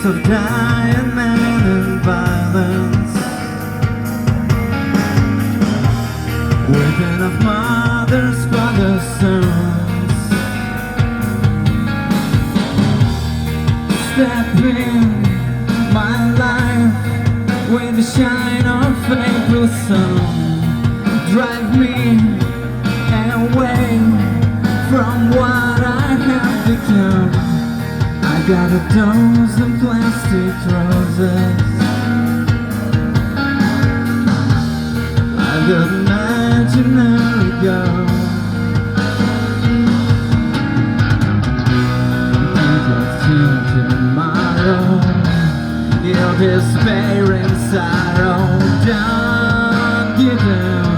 of dying men and violence, weeping of mothers, fathers, sons. Step in my life with the shine of April sun. Drive me away from what I have become. I got a dozen plastic roses, I got an imaginary girl. Tomorrow, your despairing sorrow, don't give in.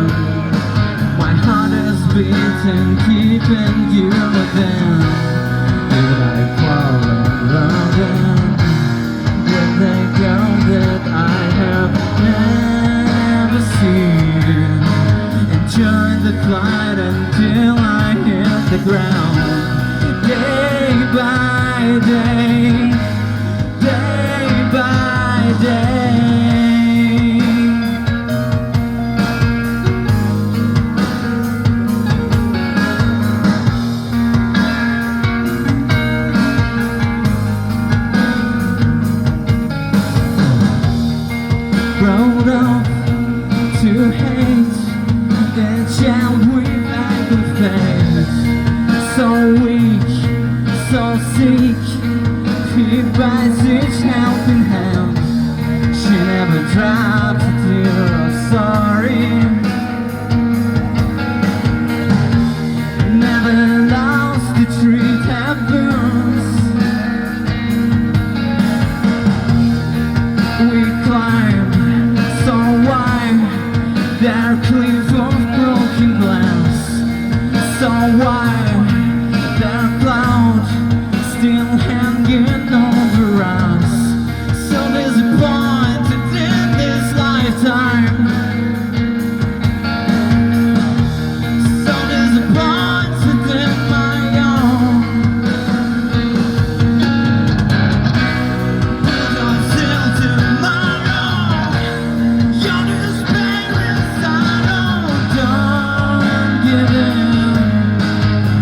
My heart is beating, keeping you within. Did I fall in love with a girl that I have never seen? Enjoy the flight until I hit the ground. Day by day, day by day. Grown up to hate the child without a face. So weak, so sick, he bites each helping hand. She never drops a tear of sorry, never lost to treat happens. We climb so wide, they're cliffs of broken glass. So wide, they're clouds still hanging over us. So disappointed in this lifetime, so disappointed in my own. Until tomorrow, your despair inside, don't give in.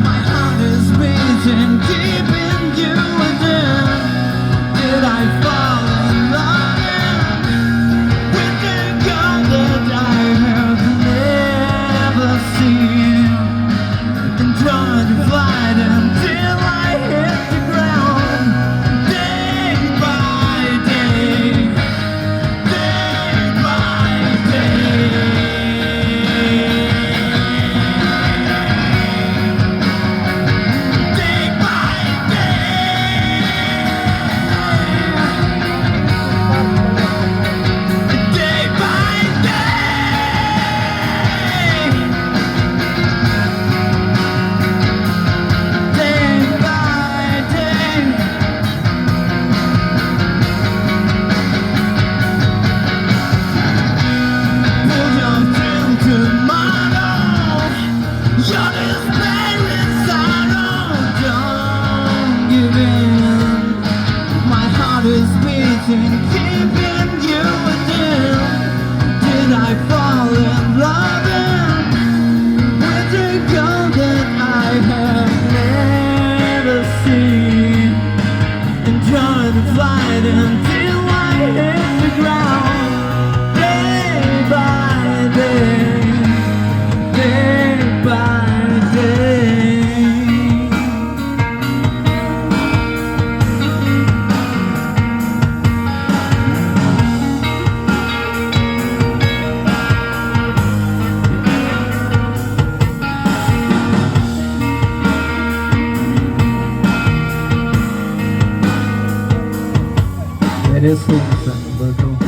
My heart is beating, keeping you within. Did I fall in love with a girl that I have never seen? Enjoy the flight until I hit the ground. Day by day, day by day. Day by day, day by day, day by day. Pull your through tomorrow, your despair inside, don't give in. My heart is beating, keeping you within. Did I fall in love with a girl that I have never seen? Enjoy the flight until I hit the ground. Day by day, day by day. It is Alberto.